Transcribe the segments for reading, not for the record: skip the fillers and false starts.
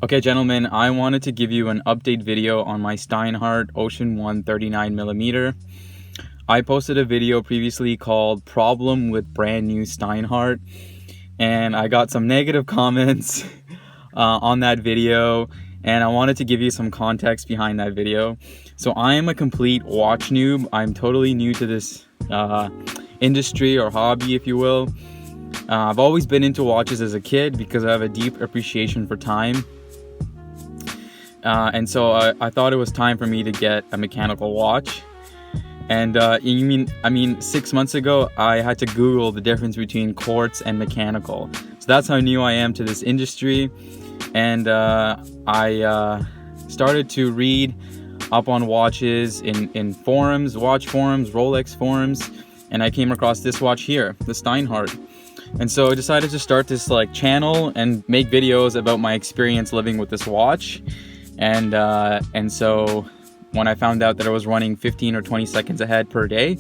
Okay, gentlemen, I wanted to give you an update video on my Steinhart Ocean 1 39mm. I posted a video previously called Problem with Brand New Steinhart, and I got some negative comments on that video, and I wanted to give you some context behind that video. So I am a complete watch noob. I'm totally new to this industry or hobby, if you will. I've always been into watches as a kid because I have a deep appreciation for time. And so I thought it was time for me to get a mechanical watch. And I mean 6 months ago I had to Google the difference between quartz and mechanical. So that's how new I am to this industry. And I started to read up on watches in forums, watch forums, Rolex forums, and I came across this watch here, the Steinhart. And so I decided to start this channel and make videos about my experience living with this watch. And so when I found out that I was running 15 or 20 seconds ahead per day,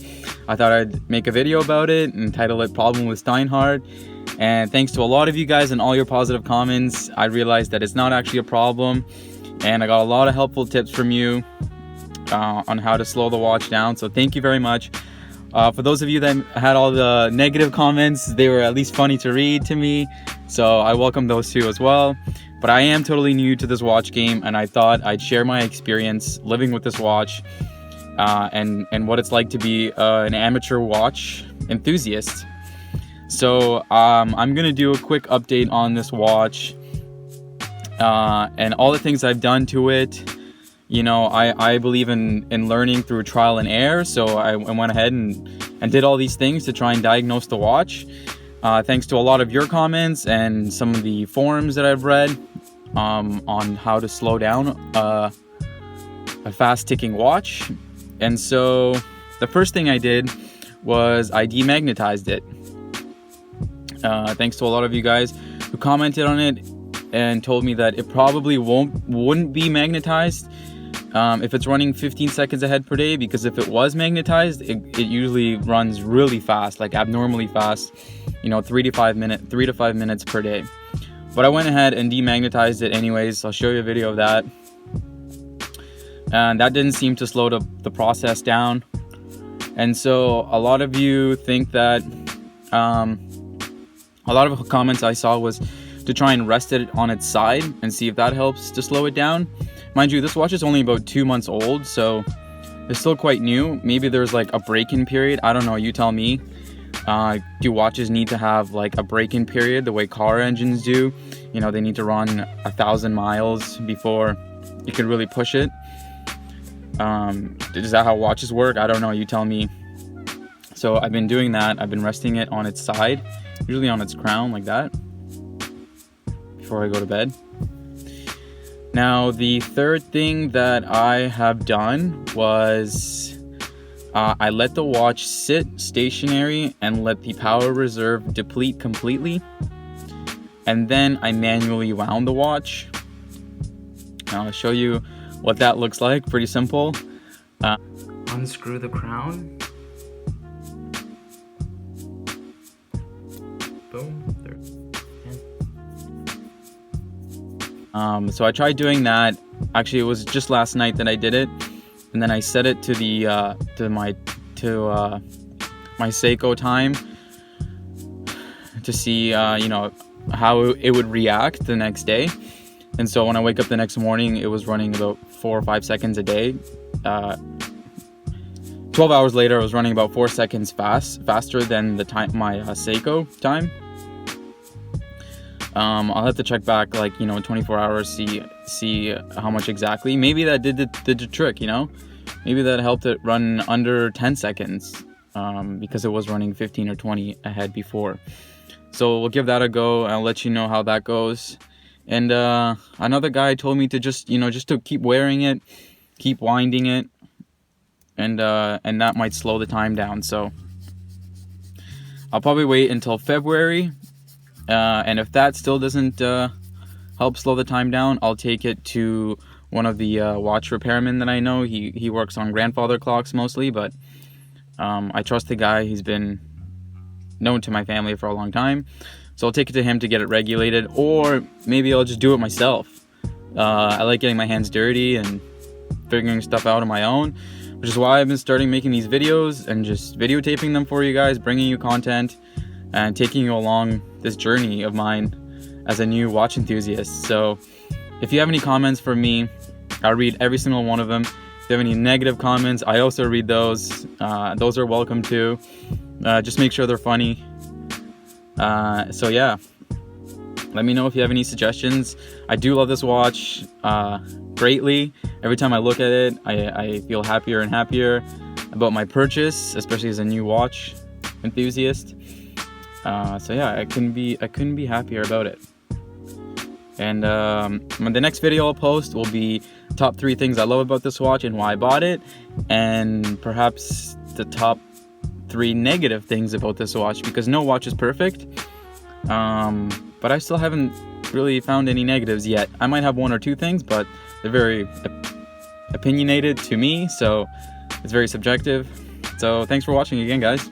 I thought I'd make a video about it and title it Problem with Steinhart. And thanks to a lot of you guys and all your positive comments, I realized that it's not actually a problem. And I got a lot of helpful tips from you on how to slow the watch down. So thank you very much. For those of you that had all the negative comments, they were at least funny to read to me. So I welcome those too as well. But I am totally new to this watch game, and I thought I'd share my experience living with this watch and what it's like to be an amateur watch enthusiast. So I'm gonna do a quick update on this watch and all the things I've done to it. You know, I believe in learning through trial and error, so I went ahead and did all these things to try and diagnose the watch. Thanks to a lot of your comments and some of the forums that I've read on how to slow down a fast ticking watch. And so the first thing I did was I demagnetized it. Thanks to a lot of you guys who commented on it and told me that it probably wouldn't be magnetized if it's running 15 seconds ahead per day, because if it was magnetized, it usually runs really fast, like abnormally fast, you know, 3 to 5 minutes per day. But I went ahead and demagnetized it anyways. I'll show you a video of that. And that didn't seem to slow the process down. And so a lot of you think that a lot of comments I saw was to try and rest it on its side and see if that helps to slow it down. Mind you, this watch is only about 2 months old, so it's still quite new. Maybe there's like a break-in period. I don't know, you tell me. Do watches need to have like a break-in period the way car engines do? You know, they need to run 1,000 miles before you can really push it. Is that how watches work? I don't know, you tell me. So I've been doing that. I've been resting it on its side, usually on its crown like that, before I go to bed. Now, the third thing that I have done was I let the watch sit stationary and let the power reserve deplete completely. And then I manually wound the watch. I'll show you what that looks like. Pretty simple. Unscrew the crown. Boom. There. So I tried doing that. Actually, it was just last night that I did it. And then I set it to the my Seiko time to see you know, how it would react the next day. And so when I wake up the next morning, it was running about 4 or 5 seconds a day. 12 hours later, I was running about 4 seconds faster than the time my Seiko time. I'll have to check back, like, you know, 24 hours, see how much exactly. Maybe that did the trick, you know. Maybe that helped it run under 10 seconds because it was running 15 or 20 ahead before. So we'll give that a go. I'll let you know how that goes. And another guy told me to just to keep wearing it, keep winding it, and that might slow the time down. So I'll probably wait until February. And if that still doesn't help slow the time down, I'll take it to one of the watch repairmen that I know. He works on grandfather clocks mostly, but I trust the guy. He's been known to my family for a long time. So I'll take it to him to get it regulated, or maybe I'll just do it myself. I like getting my hands dirty and figuring stuff out on my own, which is why I've been starting making these videos and just videotaping them for you guys, bringing you content and taking you along this journey of mine as a new watch enthusiast. So if you have any comments for me, I'll read every single one of them. If you have any negative comments, I also read those. Those are welcome too. Just make sure they're funny. So yeah, let me know if you have any suggestions. I do love this watch greatly. Every time I look at it, I feel happier and happier about my purchase, especially as a new watch enthusiast. So yeah, I couldn't be happier about it. And the next video I'll post will be top 3 things I love about this watch and why I bought it, and perhaps the top 3 negative things about this watch, because no watch is perfect. But I still haven't really found any negatives yet. I might have 1 or 2 things, but they're very opinionated to me, so it's very subjective. So thanks for watching again, guys.